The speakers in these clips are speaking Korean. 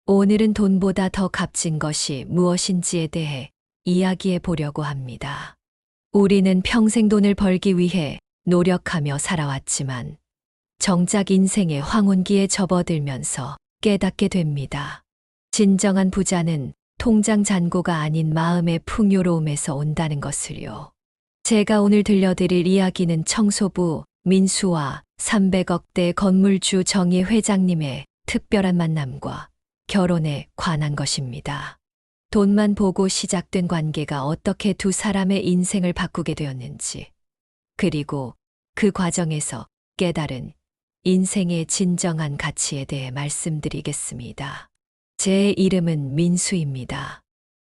오늘은 돈보다 더 값진 것이 무엇인지에 대해 이야기해 보려고 합니다. 우리는 평생 돈을 벌기 위해 노력하며 살아왔지만 정작 인생의 황혼기에 접어들면서 깨닫게 됩니다. 진정한 부자는 통장 잔고가 아닌 마음의 풍요로움에서 온다는 것을요. 제가 오늘 들려드릴 이야기는 청소부 민수와 300억대 건물주 정희 회장님의 특별한 만남과 결혼에 관한 것입니다. 돈만 보고 시작된 관계가 어떻게 두 사람의 인생을 바꾸게 되었는지, 그리고 그 과정에서 깨달은 인생의 진정한 가치에 대해 말씀드리겠습니다. 제 이름은 민수입니다.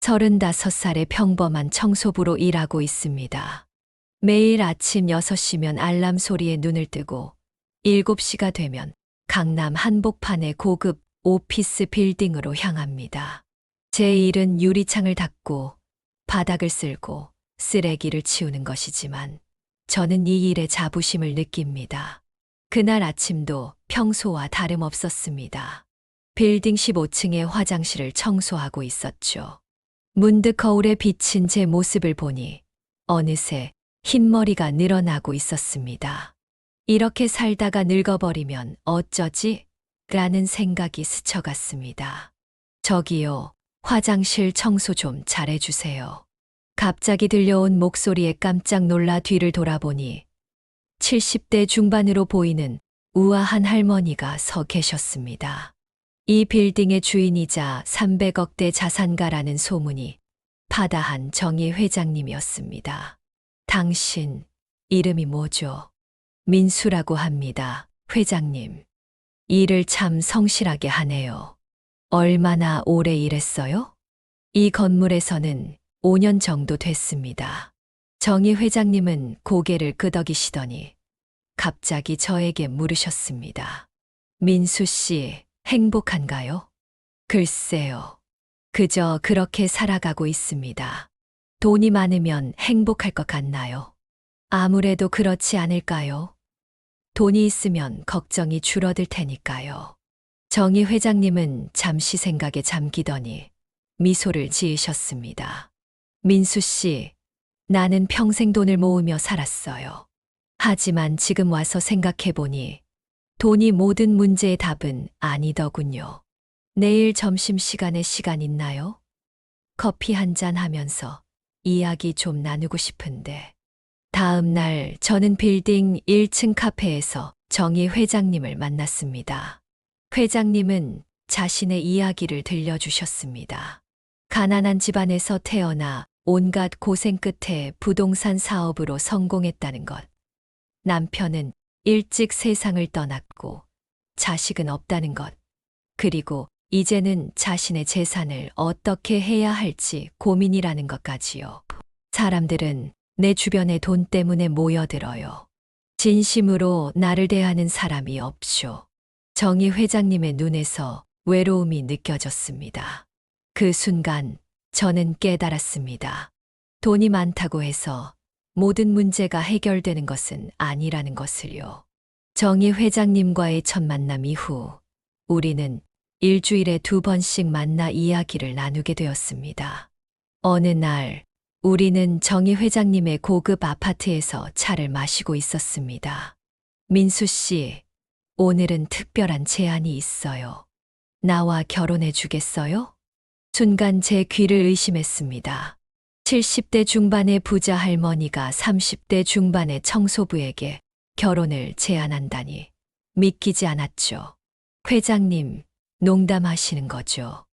35살의 평범한 청소부로 일하고 있습니다. 매일 아침 6시면 알람 소리에 눈을 뜨고 7시가 되면 강남 한복판의 고급 오피스 빌딩으로 향합니다. 제 일은 유리창을 닦고 바닥을 쓸고 쓰레기를 치우는 것이지만 저는 이 일에 자부심을 느낍니다. 그날 아침도 평소와 다름없었습니다. 빌딩 15층의 화장실을 청소하고 있었죠. 문득 거울에 비친 제 모습을 보니 어느새 흰머리가 늘어나고 있었습니다. 이렇게 살다가 늙어버리면 어쩌지? 라는 생각이 스쳐갔습니다. 저기요, 화장실 청소 좀 잘해주세요. 갑자기 들려온 목소리에 깜짝 놀라 뒤를 돌아보니 70대 중반으로 보이는 우아한 할머니가 서 계셨습니다. 이 빌딩의 주인이자 300억대 자산가라는 소문이 파다한 정희 회장님이었습니다. 당신 이름이 뭐죠? 민수라고 합니다, 회장님. 일을 참 성실하게 하네요. 얼마나 오래 일했어요? 이 건물에서는 5년 정도 됐습니다. 정희 회장님은 고개를 끄덕이시더니 갑자기 저에게 물으셨습니다. 민수 씨, 행복한가요? 글쎄요. 그저 그렇게 살아가고 있습니다. 돈이 많으면 행복할 것 같나요? 아무래도 그렇지 않을까요? 돈이 있으면 걱정이 줄어들 테니까요. 정희 회장님은 잠시 생각에 잠기더니 미소를 지으셨습니다. 민수 씨, 나는 평생 돈을 모으며 살았어요. 하지만 지금 와서 생각해보니 돈이 모든 문제의 답은 아니더군요. 내일 점심시간에 시간 있나요? 커피 한잔 하면서 이야기 좀 나누고 싶은데. 다음 날 저는 빌딩 1층 카페에서 정희 회장님을 만났습니다. 회장님은 자신의 이야기를 들려주셨습니다. 가난한 집안에서 태어나 온갖 고생 끝에 부동산 사업으로 성공했다는 것. 남편은 일찍 세상을 떠났고 자식은 없다는 것. 그리고 이제는 자신의 재산을 어떻게 해야 할지 고민이라는 것까지요. 사람들은 내 주변에 돈 때문에 모여들어요. 진심으로 나를 대하는 사람이 없쇼. 정희 회장님의 눈에서 외로움이 느껴졌습니다. 그 순간 저는 깨달았습니다. 돈이 많다고 해서 모든 문제가 해결되는 것은 아니라는 것을요. 정희 회장님과의 첫 만남 이후 우리는 일주일에 2번씩 만나 이야기를 나누게 되었습니다. 어느 날 우리는 정희 회장님의 고급 아파트에서 차를 마시고 있었습니다. 민수 씨, 오늘은 특별한 제안이 있어요. 나와 결혼해 주겠어요? 순간 제 귀를 의심했습니다. 70대 중반의 부자 할머니가 30대 중반의 청소부에게 결혼을 제안한다니 믿기지 않았죠. 회장님, 농담하시는 거죠?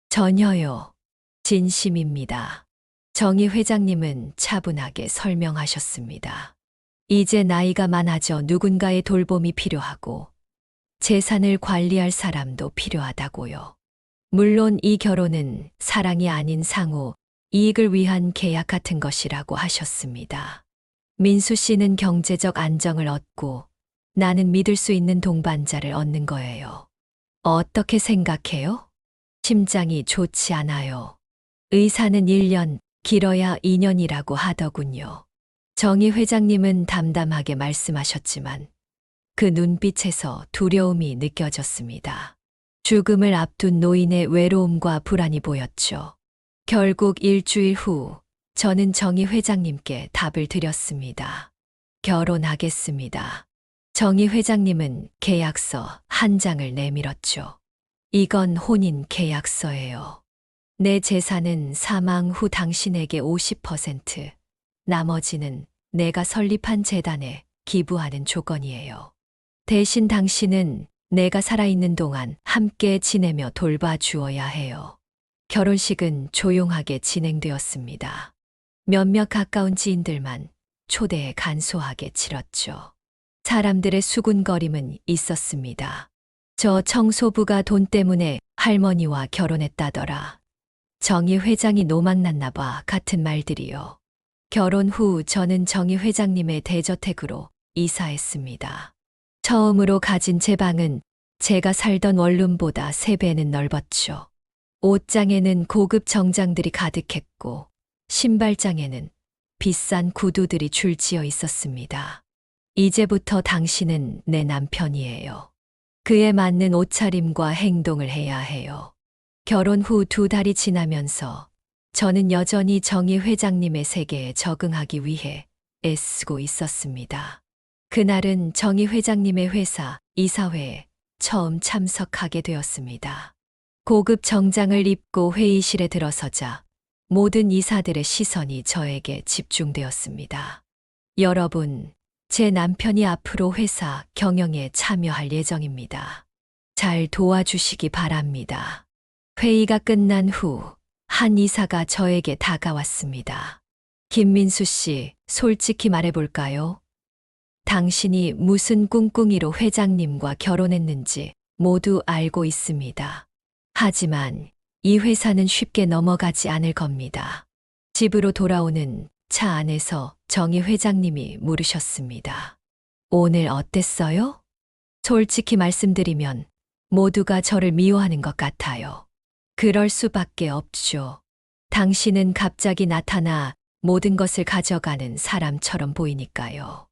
전혀요. 진심입니다. 정희 회장님은 차분하게 설명하셨습니다. 이제 나이가 많아져 누군가의 돌봄이 필요하고 재산을 관리할 사람도 필요하다고요. 물론 이 결혼은 사랑이 아닌 상호 이익을 위한 계약 같은 것이라고 하셨습니다. 민수 씨는 경제적 안정을 얻고 나는 믿을 수 있는 동반자를 얻는 거예요. 어떻게 생각해요? 심장이 좋지 않아요. 의사는 1년, 길어야 2년이라고 하더군요. 정희 회장님은 담담하게 말씀하셨지만 그 눈빛에서 두려움이 느껴졌습니다. 죽음을 앞둔 노인의 외로움과 불안이 보였죠. 결국 일주일 후 저는 정희 회장님께 답을 드렸습니다. 결혼하겠습니다. 정희 회장님은 계약서 한 장을 내밀었죠. 이건 혼인 계약서예요. 내 재산은 사망 후 당신에게 50%, 나머지는 내가 설립한 재단에 기부하는 조건이에요. 대신 당신은 내가 살아있는 동안 함께 지내며 돌봐주어야 해요. 결혼식은 조용하게 진행되었습니다. 몇몇 가까운 지인들만 초대에 간소하게 치렀죠. 사람들의 수군거림은 있었습니다. 저 청소부가 돈 때문에 할머니와 결혼했다더라. 정희 회장이 노망났나 봐 같은 말들이요. 결혼 후 저는 정희 회장님의 대저택으로 이사했습니다. 처음으로 가진 제 방은 제가 살던 원룸보다 3배는 넓었죠. 옷장에는 고급 정장들이 가득했고 신발장에는 비싼 구두들이 줄지어 있었습니다. 이제부터 당신은 내 남편이에요. 그에 맞는 옷차림과 행동을 해야 해요. 결혼 후 2달이 지나면서 저는 여전히 정희 회장님의 세계에 적응하기 위해 애쓰고 있었습니다. 그날은 정희 회장님의 회사 이사회에 처음 참석하게 되었습니다. 고급 정장을 입고 회의실에 들어서자 모든 이사들의 시선이 저에게 집중되었습니다. 여러분, 제 남편이 앞으로 회사 경영에 참여할 예정입니다. 잘 도와주시기 바랍니다. 회의가 끝난 후 한 이사가 저에게 다가왔습니다. 김민수 씨, 솔직히 말해볼까요? 당신이 무슨 꿍꿍이로 회장님과 결혼했는지 모두 알고 있습니다. 하지만 이 회사는 쉽게 넘어가지 않을 겁니다. 집으로 돌아오는 차 안에서 정희 회장님이 물으셨습니다. 오늘 어땠어요? 솔직히 말씀드리면 모두가 저를 미워하는 것 같아요. 그럴 수밖에 없죠. 당신은 갑자기 나타나 모든 것을 가져가는 사람처럼 보이니까요.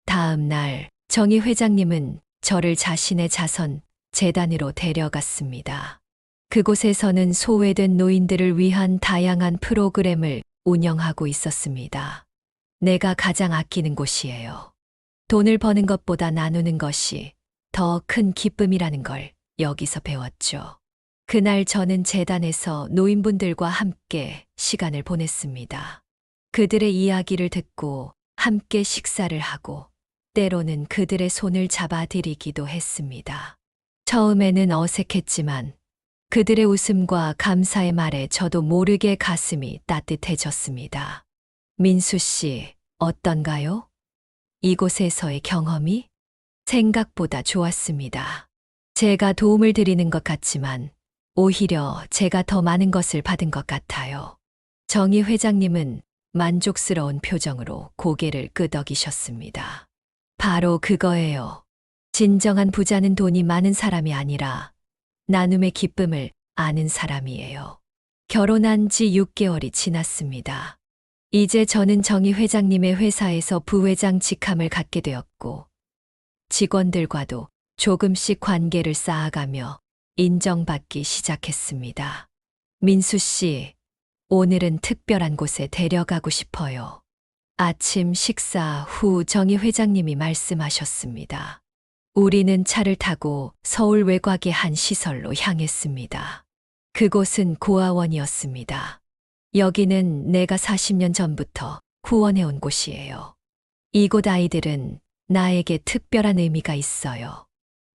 다음 날 정희 회장님은 저를 자신의 자선 재단으로 데려갔습니다. 그곳에서는 소외된 노인들을 위한 다양한 프로그램을 운영하고 있었습니다. 내가 가장 아끼는 곳이에요. 돈을 버는 것보다 나누는 것이 더 큰 기쁨이라는 걸 여기서 배웠죠. 그날 저는 재단에서 노인분들과 함께 시간을 보냈습니다. 그들의 이야기를 듣고 함께 식사를 하고 때로는 그들의 손을 잡아드리기도 했습니다. 처음에는 어색했지만 그들의 웃음과 감사의 말에 저도 모르게 가슴이 따뜻해졌습니다. 민수 씨, 어떤가요? 이곳에서의 경험이 생각보다 좋았습니다. 제가 도움을 드리는 것 같지만 오히려 제가 더 많은 것을 받은 것 같아요. 정희 회장님은 만족스러운 표정으로 고개를 끄덕이셨습니다. 바로 그거예요. 진정한 부자는 돈이 많은 사람이 아니라 나눔의 기쁨을 아는 사람이에요. 결혼한 지 6개월이 지났습니다. 이제 저는 정희 회장님의 회사에서 부회장 직함을 갖게 되었고 직원들과도 조금씩 관계를 쌓아가며 인정받기 시작했습니다. 민수 씨, 오늘은 특별한 곳에 데려가고 싶어요. 아침 식사 후 정희 회장님이 말씀하셨습니다. 우리는 차를 타고 서울 외곽의 한 시설로 향했습니다. 그곳은 고아원이었습니다. 여기는 내가 40년 전부터 후원해온 곳이에요. 이곳 아이들은 나에게 특별한 의미가 있어요.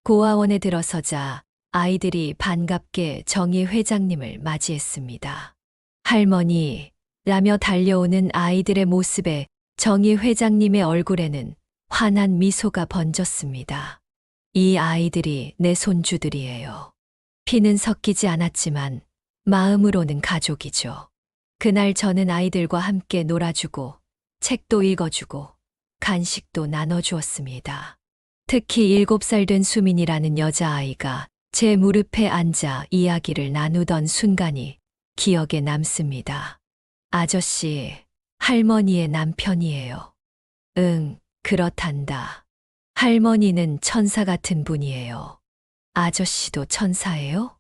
고아원에 들어서자 아이들이 반갑게 정희 회장님을 맞이했습니다. 할머니, 라며 달려오는 아이들의 모습에 정희 회장님의 얼굴에는 환한 미소가 번졌습니다. 이 아이들이 내 손주들이에요. 피는 섞이지 않았지만 마음으로는 가족이죠. 그날 저는 아이들과 함께 놀아주고 책도 읽어주고 간식도 나눠주었습니다. 특히 7살 된 수민이라는 여자아이가 제 무릎에 앉아 이야기를 나누던 순간이 기억에 남습니다. 아저씨, 할머니의 남편이에요. 응, 그렇단다. 할머니는 천사 같은 분이에요. 아저씨도 천사예요?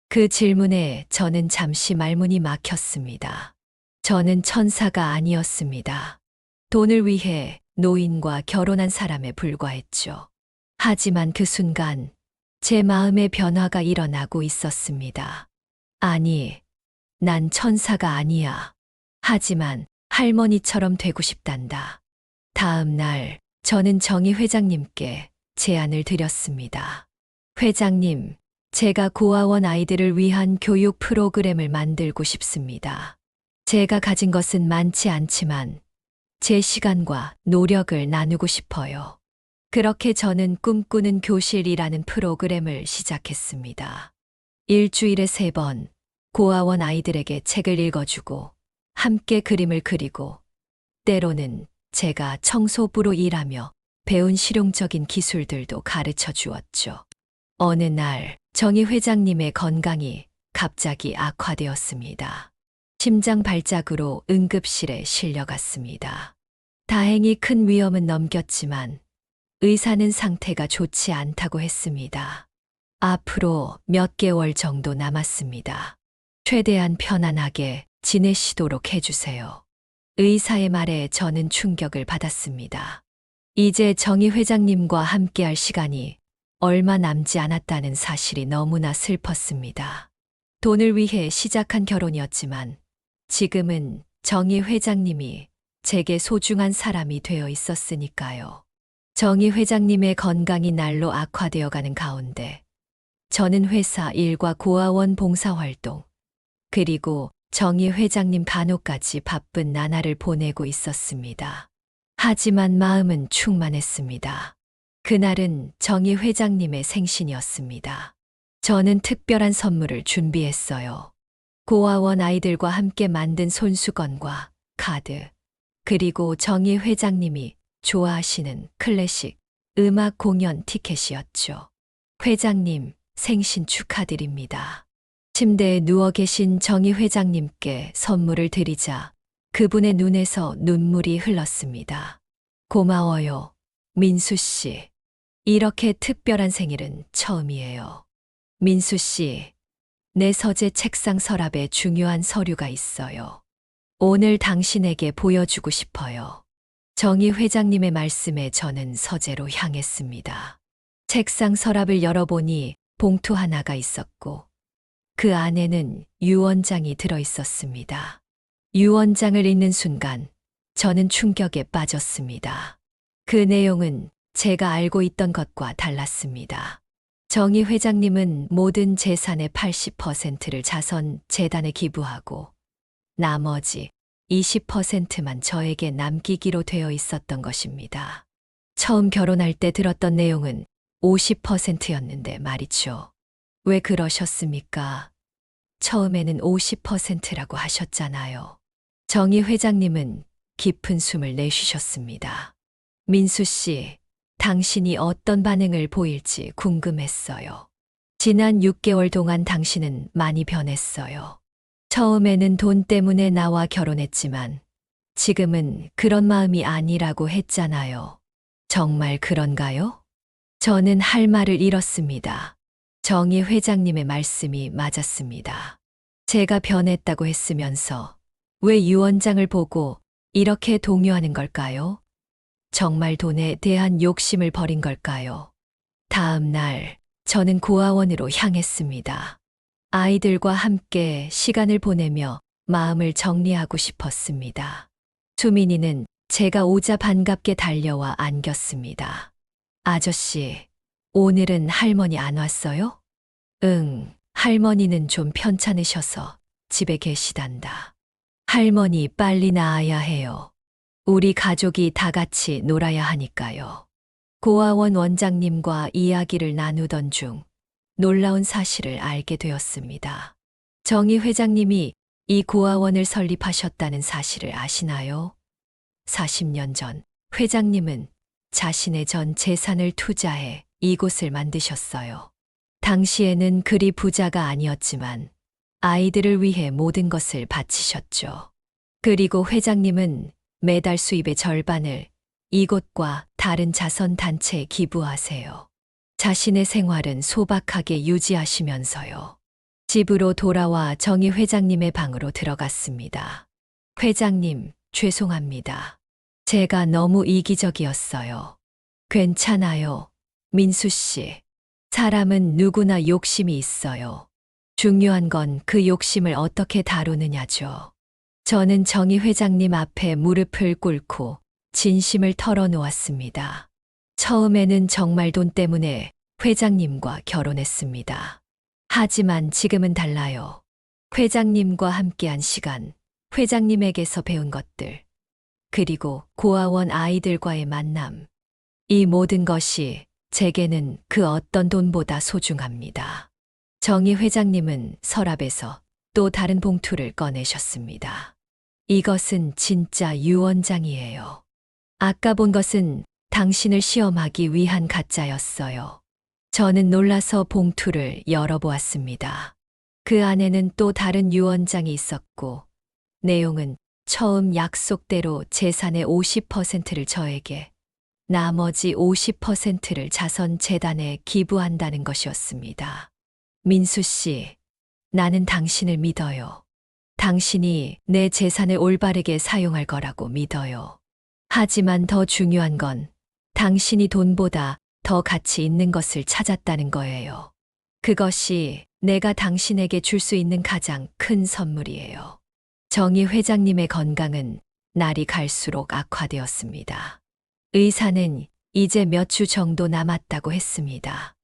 그 질문에 저는 잠시 말문이 막혔습니다. 저는 천사가 아니었습니다. 돈을 위해 노인과 결혼한 사람에 불과했죠. 하지만 그 순간 제 마음의 변화가 일어나고 있었습니다. 아니, 난 천사가 아니야. 하지만 할머니처럼 되고 싶단다. 다음 날 저는 정희 회장님께 제안을 드렸습니다. 회장님, 제가 고아원 아이들을 위한 교육 프로그램을 만들고 싶습니다. 제가 가진 것은 많지 않지만 제 시간과 노력을 나누고 싶어요. 그렇게 저는 꿈꾸는 교실이라는 프로그램을 시작했습니다. 일주일에 3번 고아원 아이들에게 책을 읽어주고 함께 그림을 그리고 때로는 제가 청소부로 일하며 배운 실용적인 기술들도 가르쳐 주었죠. 어느 날 정희 회장님의 건강이 갑자기 악화되었습니다. 심장 발작으로 응급실에 실려갔습니다. 다행히 큰 위험은 넘겼지만 의사는 상태가 좋지 않다고 했습니다. 앞으로 몇 개월 정도 남았습니다. 최대한 편안하게 지내시도록 해주세요. 의사의 말에 저는 충격을 받았습니다. 이제 정희 회장님과 함께할 시간이 얼마 남지 않았다는 사실이 너무나 슬펐습니다. 돈을 위해 시작한 결혼이었지만 지금은 정희 회장님이 제게 소중한 사람이 되어 있었으니까요. 정희 회장님의 건강이 날로 악화되어 가는 가운데 저는 회사 일과 고아원 봉사활동, 그리고 정희 회장님 간호까지 바쁜 나날을 보내고 있었습니다. 하지만 마음은 충만했습니다. 그날은 정희 회장님의 생신이었습니다. 저는 특별한 선물을 준비했어요. 고아원 아이들과 함께 만든 손수건과 카드, 그리고 정희 회장님이 좋아하시는 클래식 음악 공연 티켓이었죠. 회장님, 생신 축하드립니다. 침대에 누워 계신 정희 회장님께 선물을 드리자 그분의 눈에서 눈물이 흘렀습니다. 고마워요, 민수 씨. 이렇게 특별한 생일은 처음이에요. 민수 씨, 내 서재 책상 서랍에 중요한 서류가 있어요. 오늘 당신에게 보여주고 싶어요. 정희 회장님의 말씀에 저는 서재로 향했습니다. 책상 서랍을 열어보니 봉투 하나가 있었고 그 안에는 유언장이 들어 있었습니다. 유언장을 읽는 순간 저는 충격에 빠졌습니다. 그 내용은 제가 알고 있던 것과 달랐습니다. 정희 회장님은 모든 재산의 80%를 자선 재단에 기부하고 나머지 20%만 저에게 남기기로 되어 있었던 것입니다. 처음 결혼할 때 들었던 내용은 50%였는데 말이죠. 왜 그러셨습니까? 처음에는 50%라고 하셨잖아요. 정희 회장님은 깊은 숨을 내쉬셨습니다. 민수 씨, 당신이 어떤 반응을 보일지 궁금했어요. 지난 6개월 동안 당신은 많이 변했어요. 처음에는 돈 때문에 나와 결혼했지만 지금은 그런 마음이 아니라고 했잖아요. 정말 그런가요? 저는 할 말을 잃었습니다. 정희 회장님의 말씀이 맞았습니다. 제가 변했다고 했으면서 왜 유언장을 보고 이렇게 동요하는 걸까요? 정말 돈에 대한 욕심을 버린 걸까요? 다음 날 저는 고아원으로 향했습니다. 아이들과 함께 시간을 보내며 마음을 정리하고 싶었습니다. 수민이는 제가 오자 반갑게 달려와 안겼습니다. 아저씨, 오늘은 할머니 안 왔어요? 응, 할머니는 좀 편찮으셔서 집에 계시단다. 할머니 빨리 나아야 해요. 우리 가족이 다 같이 놀아야 하니까요. 고아원 원장님과 이야기를 나누던 중 놀라운 사실을 알게 되었습니다. 정희 회장님이 이 고아원을 설립하셨다는 사실을 아시나요? 40년 전 회장님은 자신의 전 재산을 투자해 이곳을 만드셨어요. 당시에는 그리 부자가 아니었지만 아이들을 위해 모든 것을 바치셨죠. 그리고 회장님은 매달 수입의 절반을 이곳과 다른 자선단체에 기부하세요. 자신의 생활은 소박하게 유지하시면서요. 집으로 돌아와 정희 회장님의 방으로 들어갔습니다. 회장님, 죄송합니다. 제가 너무 이기적이었어요. 괜찮아요. 민수 씨. 사람은 누구나 욕심이 있어요. 중요한 건 그 욕심을 어떻게 다루느냐죠. 저는 정희 회장님 앞에 무릎을 꿇고 진심을 털어놓았습니다. 처음에는 정말 돈 때문에 회장님과 결혼했습니다. 하지만 지금은 달라요. 회장님과 함께한 시간, 회장님에게서 배운 것들, 그리고 고아원 아이들과의 만남. 이 모든 것이 제게는 그 어떤 돈보다 소중합니다. 정희 회장님은 서랍에서 또 다른 봉투를 꺼내셨습니다. 이것은 진짜 유언장이에요. 아까 본 것은 당신을 시험하기 위한 가짜였어요. 저는 놀라서 봉투를 열어보았습니다. 그 안에는 또 다른 유언장이 있었고, 내용은 처음 약속대로 재산의 50%를 저에게, 나머지 50%를 자선재단에 기부한다는 것이었습니다. 민수 씨, 나는 당신을 믿어요. 당신이 내 재산을 올바르게 사용할 거라고 믿어요. 하지만 더 중요한 건 당신이 돈보다 더 가치 있는 것을 찾았다는 거예요. 그것이 내가 당신에게 줄 수 있는 가장 큰 선물이에요. 정희 회장님의 건강은 날이 갈수록 악화되었습니다. 의사는 이제 몇 주 정도 남았다고 했습니다.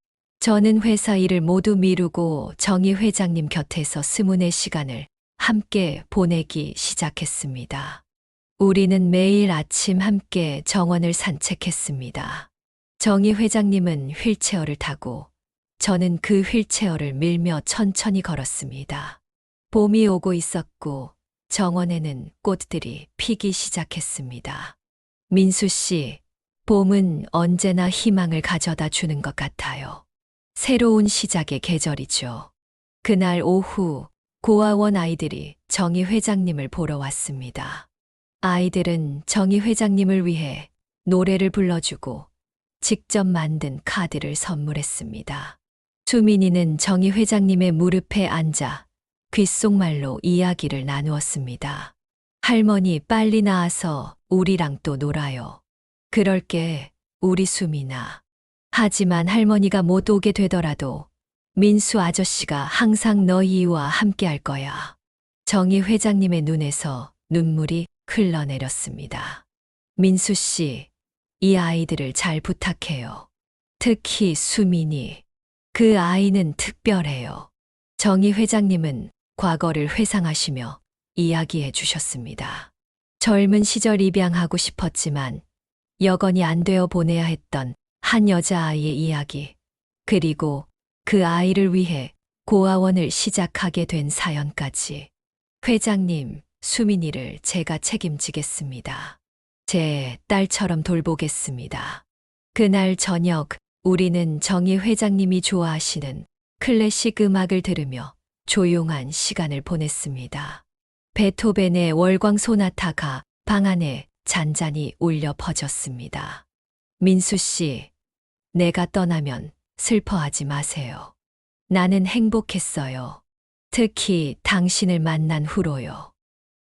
저는 회사 일을 모두 미루고 정희 회장님 곁에서 스문의 시간을 함께 보내기 시작했습니다. 우리는 매일 아침 함께 정원을 산책했습니다. 정희 회장님은 휠체어를 타고 저는 그 휠체어를 밀며 천천히 걸었습니다. 봄이 오고 있었고 정원에는 꽃들이 피기 시작했습니다. 민수 씨, 봄은 언제나 희망을 가져다 주는 것 같아요. 새로운 시작의 계절이죠. 그날 오후 고아원 아이들이 정희 회장님을 보러 왔습니다. 아이들은 정희 회장님을 위해 노래를 불러주고 직접 만든 카드를 선물했습니다. 수민이는 정희 회장님의 무릎에 앉아 귓속말로 이야기를 나누었습니다. 할머니 빨리 나와서 우리랑 또 놀아요. 그럴게, 우리 수민아. 하지만 할머니가 못 오게 되더라도 민수 아저씨가 항상 너희와 함께 할 거야. 정희 회장님의 눈에서 눈물이 흘러내렸습니다. 민수 씨, 이 아이들을 잘 부탁해요. 특히 수민이. 그 아이는 특별해요. 정희 회장님은 과거를 회상하시며 이야기해 주셨습니다. 젊은 시절 입양하고 싶었지만 여건이 안 되어 보내야 했던 한 여자아이의 이야기, 그리고 그 아이를 위해 고아원을 시작하게 된 사연까지. 회장님, 수민이를 제가 책임지겠습니다. 제 딸처럼 돌보겠습니다. 그날 저녁 우리는 정희 회장님이 좋아하시는 클래식 음악을 들으며 조용한 시간을 보냈습니다. 베토벤의 월광 소나타가 방 안에 잔잔히 울려 퍼졌습니다. 민수 씨, 내가 떠나면 슬퍼하지 마세요. 나는 행복했어요. 특히 당신을 만난 후로요.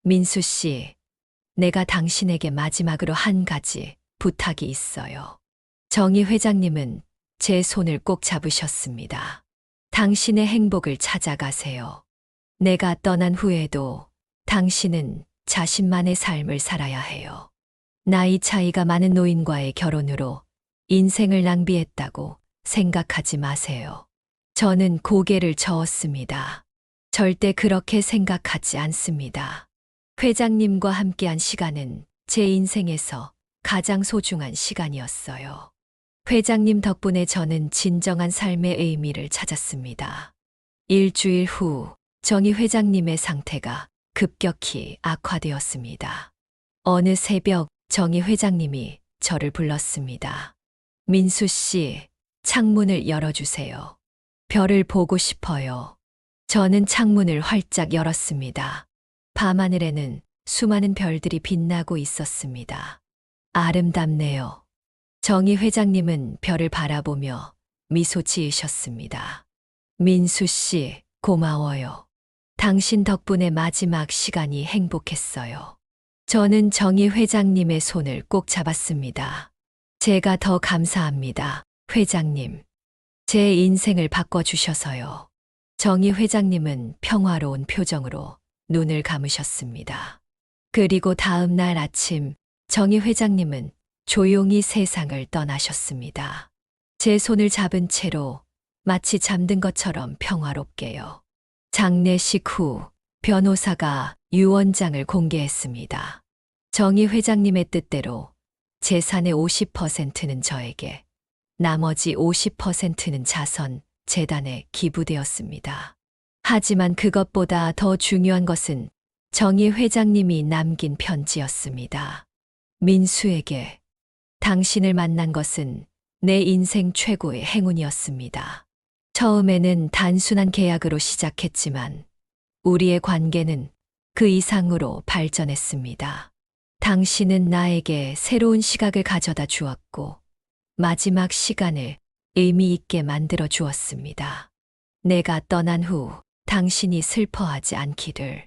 민수 씨, 내가 당신에게 마지막으로 한 가지 부탁이 있어요. 정희 회장님은 제 손을 꼭 잡으셨습니다. 당신의 행복을 찾아가세요. 내가 떠난 후에도 당신은 자신만의 삶을 살아야 해요. 나이 차이가 많은 노인과의 결혼으로 인생을 낭비했다고 생각하지 마세요. 저는 고개를 저었습니다. 절대 그렇게 생각하지 않습니다. 회장님과 함께한 시간은 제 인생에서 가장 소중한 시간이었어요. 회장님 덕분에 저는 진정한 삶의 의미를 찾았습니다. 일주일 후 정희 회장님의 상태가 급격히 악화되었습니다. 어느 새벽 정희 회장님이 저를 불렀습니다. 민수 씨, 창문을 열어주세요. 별을 보고 싶어요. 저는 창문을 활짝 열었습니다. 밤하늘에는 수많은 별들이 빛나고 있었습니다. 아름답네요. 정희 회장님은 별을 바라보며 미소 지으셨습니다. 민수 씨, 고마워요. 당신 덕분에 마지막 시간이 행복했어요. 저는 정희 회장님의 손을 꼭 잡았습니다. 제가 더 감사합니다, 회장님. 제 인생을 바꿔주셔서요. 정희 회장님은 평화로운 표정으로 눈을 감으셨습니다. 그리고 다음 날 아침 정희 회장님은 조용히 세상을 떠나셨습니다. 제 손을 잡은 채로 마치 잠든 것처럼 평화롭게요. 장례식 후 변호사가 유언장을 공개했습니다. 정희 회장님의 뜻대로 재산의 50%는 저에게, 나머지 50%는 자선, 재단에 기부되었습니다. 하지만 그것보다 더 중요한 것은 정희 회장님이 남긴 편지였습니다. 민수에게, 당신을 만난 것은 내 인생 최고의 행운이었습니다. 처음에는 단순한 계약으로 시작했지만 우리의 관계는 그 이상으로 발전했습니다. 당신은 나에게 새로운 시각을 가져다 주었고 마지막 시간을 의미 있게 만들어 주었습니다. 내가 떠난 후 당신이 슬퍼하지 않기를.